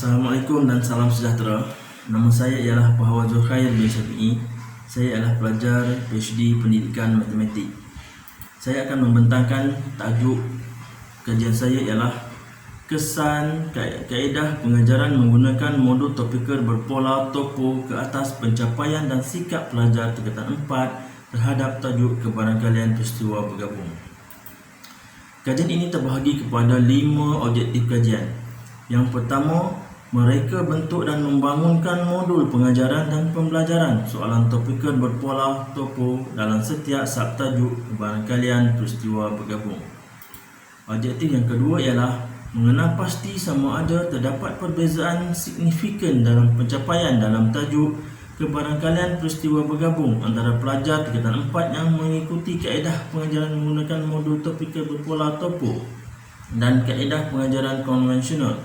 Assalamualaikum dan salam sejahtera. Nama saya ialah Bahawa Zulkhair bin Syafi'i. Saya adalah pelajar PhD Pendidikan Matematik. Saya akan membentangkan tajuk kajian saya ialah kesan kaedah pengajaran menggunakan modul topikal berpola topo ke atas pencapaian dan sikap pelajar tingkatan 4 terhadap tajuk kebarangkalian peristiwa bergabung. Kajian ini terbahagi kepada 5 objektif kajian. Yang pertama, mereka bentuk dan membangunkan modul pengajaran dan pembelajaran soalan topikal berpola topo dalam setiap subtajuk kebarangkalian peristiwa bergabung. Objektif yang kedua ialah mengenal pasti sama ada terdapat perbezaan signifikan dalam pencapaian dalam tajuk kebarangkalian peristiwa bergabung antara pelajar tingkatan 4 yang mengikuti kaedah pengajaran menggunakan modul topikal berpola topo dan kaedah pengajaran konvensional.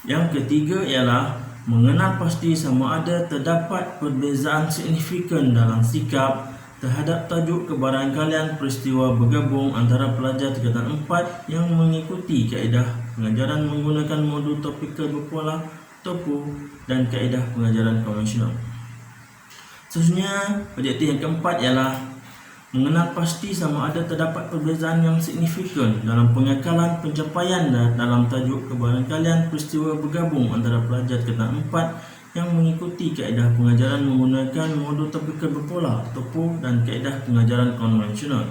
Yang ketiga ialah mengenal pasti sama ada terdapat perbezaan signifikan dalam sikap terhadap tajuk kebarangkalian peristiwa bergabung antara pelajar tingkatan 4 yang mengikuti kaedah pengajaran menggunakan modul topikal berpola topo dan kaedah pengajaran konvensional. Seterusnya, objektif yang keempat ialah mengenal pasti sama ada terdapat perbezaan yang signifikan dalam pengakalan pencapaian dalam tajuk kebarangkalian peristiwa bergabung antara pelajar tingkatan 4 yang mengikuti kaedah pengajaran menggunakan modul topikal berpola topo dan kaedah pengajaran konvensional.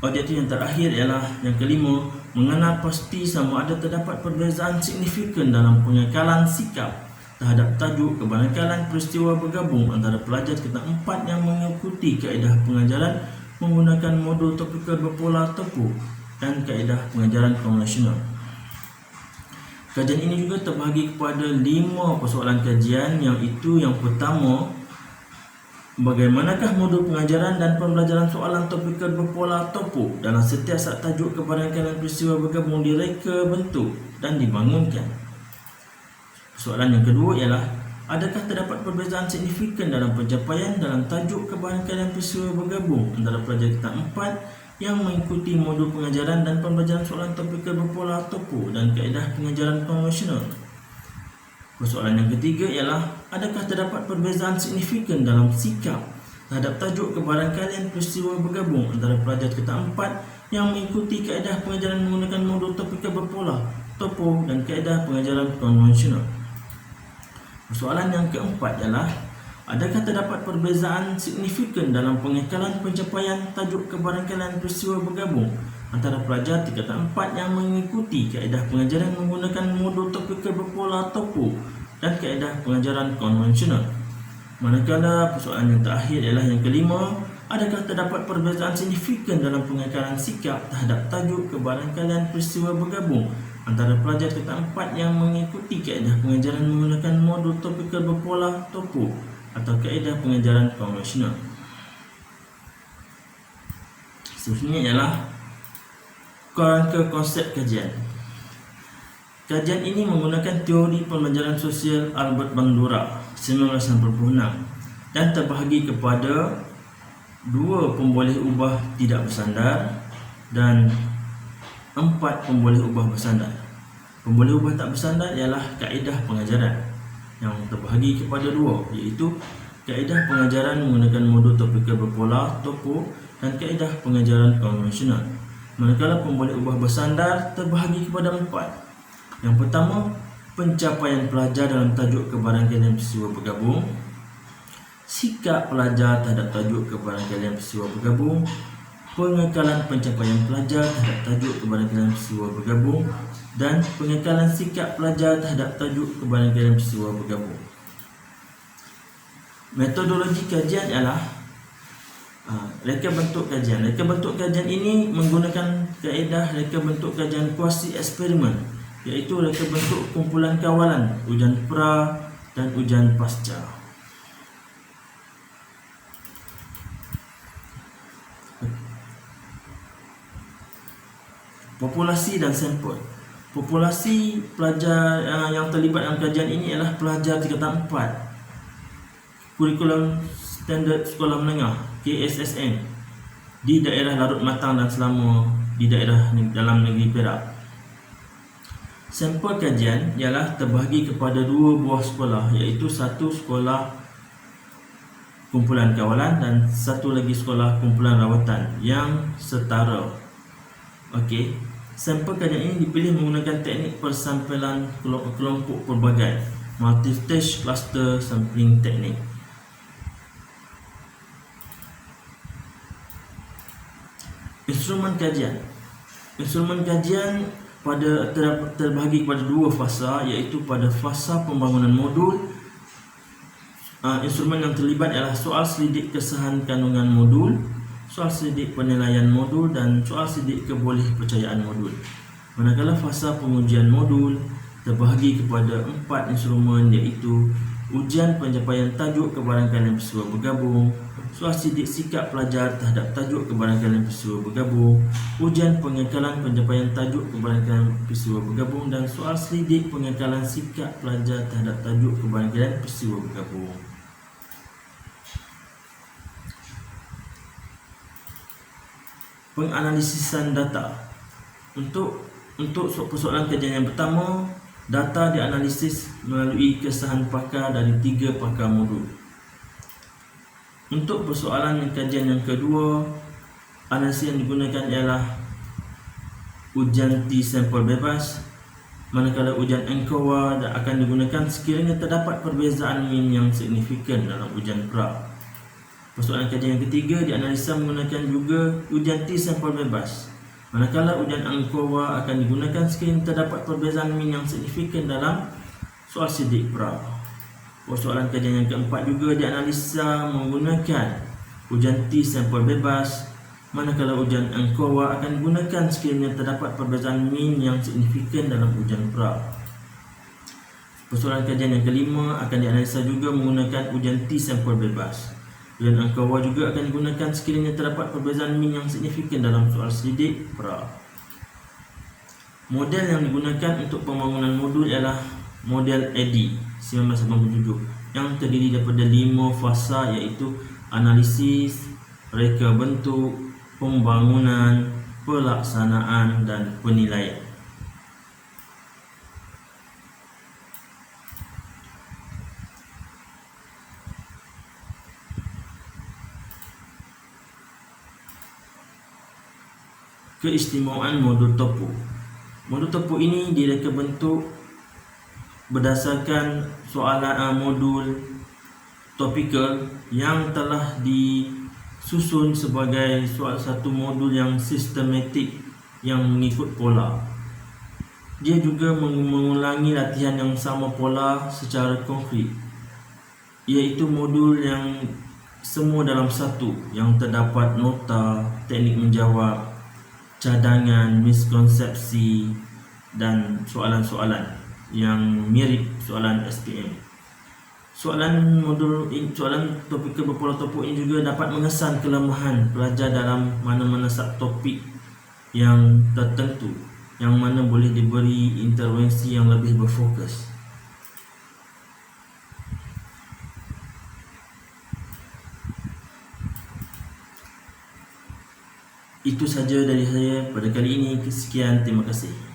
Objektif yang terakhir ialah yang kelima, mengenal pasti sama ada terdapat perbezaan signifikan dalam pengakalan sikap terhadap tajuk kebarangkalian peristiwa bergabung antara pelajar tingkatan 4 yang mengikuti kaedah pengajaran menggunakan modul topikal berpola topo dan kaedah pengajaran konvensional. Kajian ini juga terbahagi kepada 5 persoalan kajian, yang itu yang pertama, bagaimanakah modul pengajaran dan pembelajaran soalan topikal berpola topo dalam setiap subtajuk kebarangkalian peristiwa bergabung direka bentuk dan dibangunkan. Soalan yang kedua ialah, adakah terdapat perbezaan signifikan dalam pencapaian dalam tajuk kebarangkalian peristiwa bergabung antara pelajar tingkatan 4 yang mengikuti modul pengajaran dan pembelajaran soalan topikal berpola topo dan kaedah pengajaran konvensional. Persoalan yang ketiga ialah, adakah terdapat perbezaan signifikan dalam sikap terhadap tajuk kebarangkalian peristiwa bergabung antara pelajar tingkatan 4 yang mengikuti kaedah pengajaran menggunakan modul topikal berpola topo dan kaedah pengajaran konvensional. Persoalan yang keempat ialah, adakah terdapat perbezaan signifikan dalam pengakalan pencapaian tajuk kebarangkalian peristiwa bergabung antara pelajar tingkatan 4 yang mengikuti kaedah pengajaran menggunakan modul topikal berpola topo dan kaedah pengajaran konvensional. Manakala persoalan yang terakhir ialah yang kelima, adakah terdapat perbezaan signifikan dalam pengakalan sikap terhadap tajuk kebarangkalian peristiwa bergabung antara pelajar tingkatan 4 yang mengikuti kaedah pengajaran menggunakan modul topikal berpola topo atau kaedah pengajaran konvensional. Seterusnya ialah kerangka konsep kajian. Kajian ini menggunakan teori pembelajaran sosial Albert Bandura 1996 dan terbahagi kepada 2 pemboleh ubah tidak bersandar dan 4 pemboleh ubah bersandar. Pemboleh ubah tak bersandar ialah kaedah pengajaran yang terbahagi kepada 2, iaitu kaedah pengajaran menggunakan modul topikal berpola topo dan kaedah pengajaran konvensional. Manakala pemboleh ubah bersandar terbahagi kepada 4. Yang pertama, pencapaian pelajar dalam tajuk kebarangkalian peristiwa bergabung, sikap pelajar terhadap tajuk kebarangkalian peristiwa bergabung, pengakalan pencapaian pelajar terhadap tajuk kebarangkalian peristiwa bergabung, dan pengakalan sikap pelajar terhadap tajuk kebarangkalian peristiwa bergabung. Metodologi kajian ialah reka bentuk kajian. Reka bentuk kajian ini menggunakan kaedah reka bentuk kajian kuasi eksperimen, iaitu reka bentuk kumpulan kawalan, ujian pra dan ujian pasca. Populasi dan sampel. Populasi pelajar yang terlibat dalam kajian ini ialah pelajar tingkatan 4 kurikulum standard sekolah menengah KSSM di daerah Larut Matang dan Selangor di daerah dalam negeri Perak. Sampel kajian ialah terbahagi kepada dua buah sekolah, iaitu satu sekolah kumpulan kawalan dan satu lagi sekolah kumpulan rawatan yang setara. Okey, sampel kajian ini dipilih menggunakan teknik persampelan kelompok pelbagai, multi-stage cluster sampling technique. Instrumen kajian. Instrumen kajian terbahagi kepada dua fasa, iaitu pada fasa pembangunan modul. Instrumen yang terlibat ialah soal selidik kesahan kandungan modul, soal selidik penilaian modul dan soal selidik kebolehpercayaan modul. Manakala fasa pengujian modul terbahagi kepada 4 instrumen, iaitu ujian pencapaian tajuk kebarangkalian peristiwa bergabung, soal sidik sikap pelajar terhadap tajuk kebarangkalian peristiwa bergabung, ujian pengekalan pencapaian tajuk kebarangkalian peristiwa bergabung dan soal selidik pengekalan sikap pelajar terhadap tajuk kebarangkalian peristiwa bergabung. Penganalisisan data. Untuk persoalan kajian yang pertama, data dianalisis melalui kesahan pakar dari 3 pakar modul. Untuk persoalan kajian yang kedua, analisis yang digunakan ialah ujian T-sampel bebas, manakala ujian ANCOVA akan digunakan sekiranya terdapat perbezaan min yang signifikan dalam ujian pra. Persoalan kajian yang ketiga dianalisa menggunakan juga ujian T-sampel bebas, manakala ujian ANCOVA akan digunakan sekiranya terdapat perbezaan min yang signifikan dalam soal sidik pra. Persoalan kajian yang keempat juga dianalisa menggunakan ujian T-sampel bebas, manakala ujian ANCOVA akan digunakan sekiranya terdapat perbezaan min yang signifikan dalam ujian pra. Persoalan kajian yang kelima akan dianalisa juga menggunakan ujian T-sampel bebas. Ujian ANCOVA juga akan digunakan sekiranya terdapat perbezaan min yang signifikan dalam soal selidik pra. Model yang digunakan untuk pembangunan modul ialah model AD 1987 yang terdiri daripada 5 fasa, iaitu analisis, reka bentuk, pembangunan, pelaksanaan dan penilaian. Keistimewaan modul topo. Modul topo ini direka bentuk berdasarkan soalan modul topikal yang telah disusun sebagai satu modul yang sistematik yang mengikut pola. Dia juga mengulangi latihan yang sama pola secara konkret, iaitu modul yang semua dalam satu, yang terdapat nota, teknik menjawab, cadangan, miskonsepsi dan soalan-soalan yang mirip soalan SPM. Soalan topikal berpola topo ini juga dapat mengesan kelemahan pelajar dalam mana-mana subtopik yang tertentu, yang mana boleh diberi intervensi yang lebih berfokus. Itu saja dari saya pada kali ini. Sekian, terima kasih.